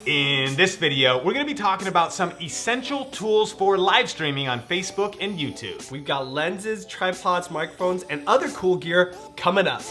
In this video, we're gonna be talking about some essential tools for live streaming on Facebook and YouTube. We've got lenses, tripods, microphones, and other cool gear coming up.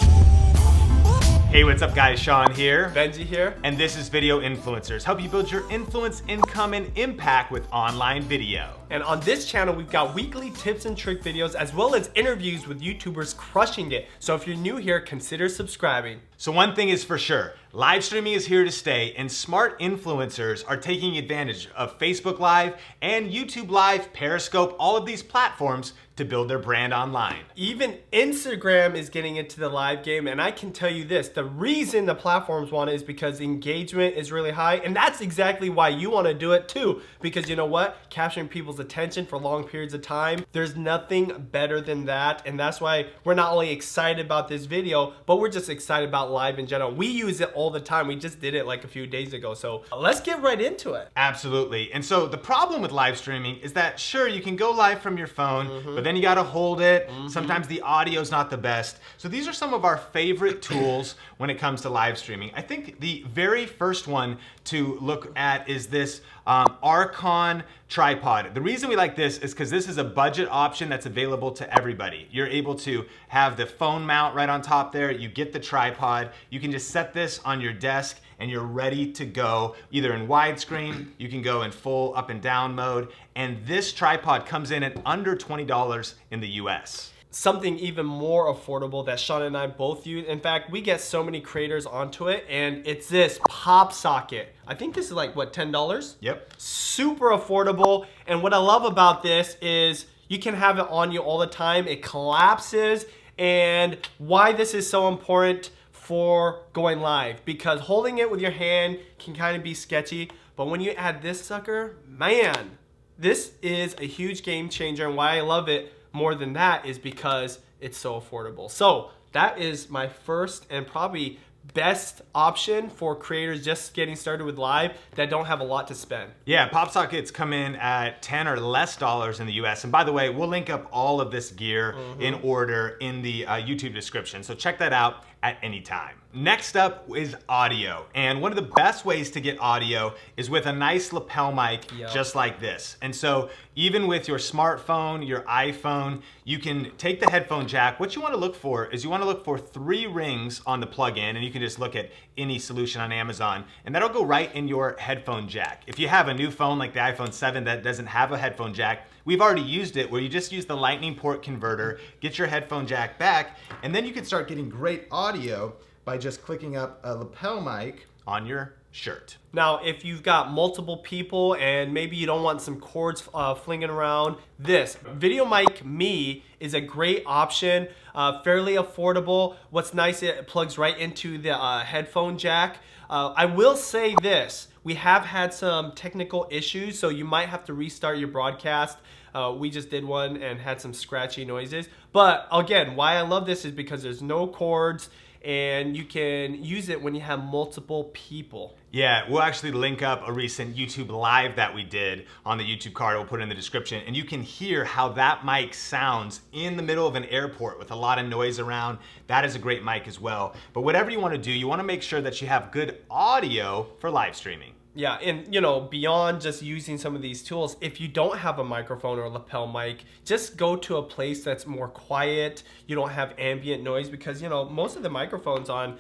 Hey, what's up guys? Sean here. Benji here. And this is Video Influencers. Help you build your influence, income, and impact with online video. And on this channel, we've got weekly tips and trick videos as well as interviews with YouTubers crushing it. So if you're new here, consider subscribing. So one thing is for sure, live streaming is here to stay, and smart influencers are taking advantage of Facebook Live and YouTube Live, Periscope, all of these platforms to build their brand online. Even Instagram is getting into the live game, and I can tell you this, the reason the platforms want it is because engagement is really high, and that's exactly why you want to do it too, because you know what? Capturing people's attention for long periods of time, there's nothing better than that, and that's why we're not only excited about this video, but we're just excited about live in general. We use it all the time. We just did it like a few days ago, so let's get right into it. Absolutely. And so the problem with live streaming is that sure, you can go live from your phone, but then you gotta hold it. Sometimes the audio's not the best. So these are some of our favorite tools when it comes to live streaming. I think the very first one to look at is this Arkon Tripod. The reason we like this is because this is a budget option that's available to everybody. You're able to have the phone mount right on top there. You get the tripod. You can just set this on your desk and you're ready to go either in widescreen, you can go in full up and down mode, and this tripod comes in at under $20 in the US. Something even more affordable that Sean and I both use. In fact, we get so many creators onto it, and it's this PopSocket. I think this is like, what, $10? Yep. Super affordable, and what I love about this is you can have it on you all the time. It collapses, and why this is so important for going live, because holding it with your hand can kind of be sketchy, but when you add this sucker, man, this is a huge game changer, and why I love it more than that is because it's so affordable. So that is my first and probably best option for creators just getting started with live that don't have a lot to spend. Yeah, PopSockets come in at $10 or less in the US. And by the way, we'll link up all of this gear in order in the YouTube description. So check that out at any time. Next up is audio. And one of the best ways to get audio is with a nice lapel mic just like this. And so even with your smartphone, your iPhone, you can take the headphone jack. What you want to look for is you want to look for 3 rings on the plug-in, and you can just look at any solution on Amazon, and that'll go right in your headphone jack. If you have a new phone like the iPhone 7 that doesn't have a headphone jack, we've already used it where you just use the lightning port converter, get your headphone jack back, and then you can start getting great audio by just clicking up a lapel mic on your shirt. Now, if you've got multiple people and maybe you don't want some cords flinging around, this VideoMic Me is a great option, fairly affordable. What's nice, it plugs right into the headphone jack. I will say this, we have had some technical issues, so you might have to restart your broadcast. We just did one and had some scratchy noises. But again, why I love this is because there's no cords, and you can use it when you have multiple people. Yeah, we'll actually link up a recent YouTube Live that we did on the YouTube card. We'll put it in the description, and you can hear how that mic sounds in the middle of an airport with a lot of noise around. That is a great mic as well. But whatever you want to do, you want to make sure that you have good audio for live streaming. Yeah, and you know, beyond just using some of these tools, if you don't have a microphone or a lapel mic, just go to a place that's more quiet. You don't have ambient noise, because you know, most of the microphones on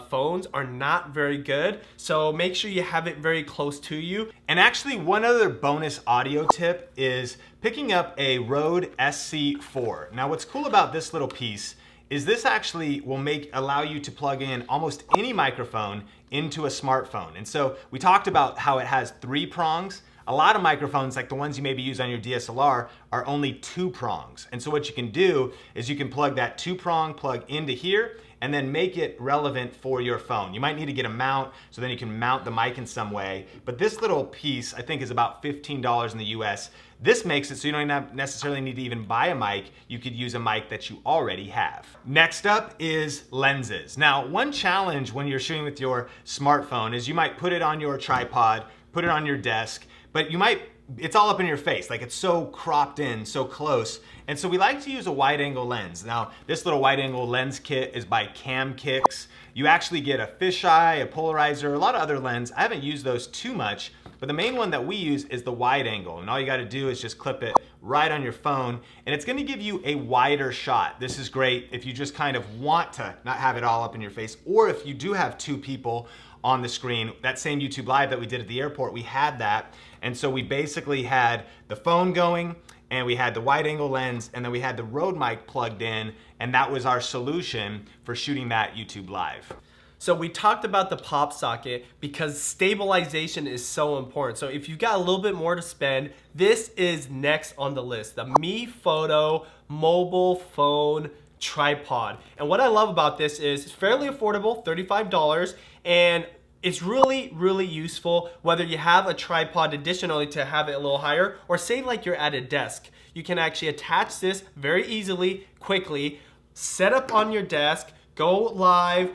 phones are not very good. So make sure you have it very close to you. And actually, one other bonus audio tip is picking up a Rode SC4. Now, what's cool about this little piece is this actually will allow you to plug in almost any microphone into a smartphone. And so we talked about how it has 3 prongs. A lot of microphones, like the ones you maybe use on your DSLR, are only 2 prongs. And so what you can do is you can plug that 2-prong plug into here and then make it relevant for your phone. You might need to get a mount, so then you can mount the mic in some way. But this little piece, I think, is about $15 in the US. This makes it so you don't necessarily need to even buy a mic. You could use a mic that you already have. Next up is lenses. Now, one challenge when you're shooting with your smartphone is you might put it on your tripod, put it on your desk, but you might it's all up in your face. Like it's so cropped in, so close. And so we like to use a wide angle lens. Now, this little wide angle lens kit is by CamKix. You actually get a fisheye, a polarizer, a lot of other lenses. I haven't used those too much, but the main one that we use is the wide angle. And all you gotta do is just clip it right on your phone, and it's gonna give you a wider shot. This is great if you just kind of want to not have it all up in your face, or if you do have two people on the screen. That same YouTube Live that we did at the airport, we had that. And so we basically had the phone going, and we had the wide angle lens, and then we had the Rode mic plugged in, and that was our solution for shooting that YouTube Live. So we talked about the pop socket because stabilization is so important. So if you've got a little bit more to spend, this is next on the list, the MeFoto mobile phone tripod. And what I love about this is it's fairly affordable, $35, and it's really, really useful whether you have a tripod additionally to have it a little higher, or say like you're at a desk. You can actually attach this very easily, quickly, set up on your desk, go live.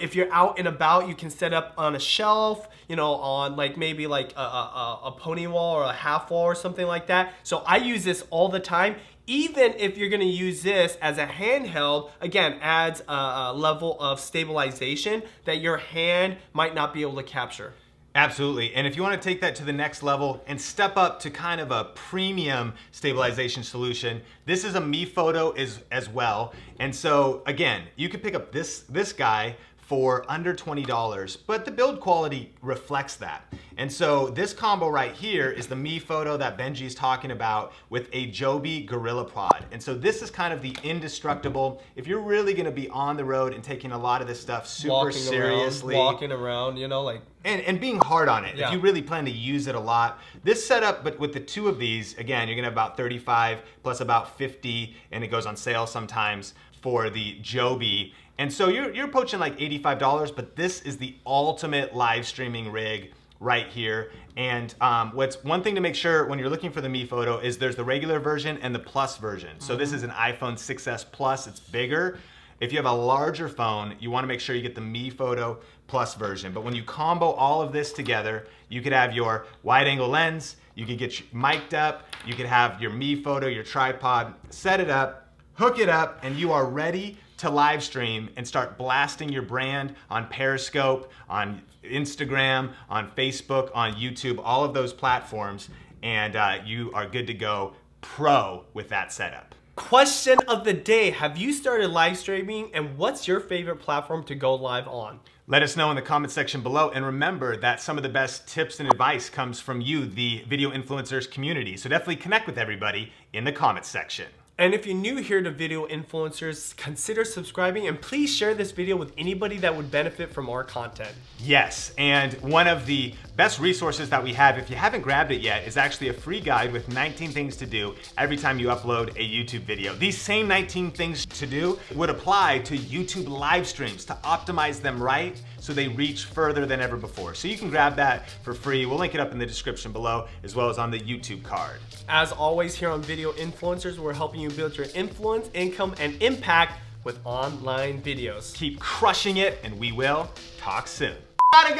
If you're out and about, you can set up on a shelf, you know, on like maybe like a pony wall or a half wall or something like that. So I use this all the time. Even if you're gonna use this as a handheld, again, adds a level of stabilization that your hand might not be able to capture. Absolutely, and if you want to take that to the next level and step up to kind of a premium stabilization solution, this is a MeFoto as well. And so again, you could pick up this guy for under $20, but the build quality reflects that. And so this combo right here is the MeFoto that Benji's talking about with a JOBY GorillaPod. And so this is kind of the indestructible, if you're really gonna be on the road and taking a lot of this stuff super seriously. Walking around, you know, like. And being hard on it, yeah. If you really plan to use it a lot. This setup, but with the two of these, again, you're gonna have about 35 plus about 50, and it goes on sale sometimes for the JOBY. And so you're approaching like $85, but this is the ultimate live streaming rig right here. And what's one thing to make sure when you're looking for the MeFoto is there's the regular version and the plus version. So this is an iPhone 6s Plus, it's bigger. If you have a larger phone, you wanna make sure you get the MeFoto Plus version. But when you combo all of this together, you could have your wide angle lens, you could get mic'd up, you could have your MeFoto, your tripod, set it up, hook it up, and you are ready to live stream and start blasting your brand on Periscope, on Instagram, on Facebook, on YouTube, all of those platforms, and you are good to go pro with that setup. Question of the day, have you started live streaming, and what's your favorite platform to go live on? Let us know in the comment section below, and remember that some of the best tips and advice comes from you, the video influencers community. So definitely connect with everybody in the comment section. And if you're new here to Video Influencers, consider subscribing, and please share this video with anybody that would benefit from our content. Yes, and one of the best resources that we have, if you haven't grabbed it yet, is actually a free guide with 19 things to do every time you upload a YouTube video. These same 19 things to do would apply to YouTube live streams to optimize them right so they reach further than ever before. So you can grab that for free. We'll link it up in the description below, as well as on the YouTube card. As always, here on Video Influencers, we're helping you build your influence, income, and impact with online videos. Keep crushing it, and we will talk soon. I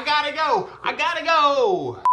gotta go!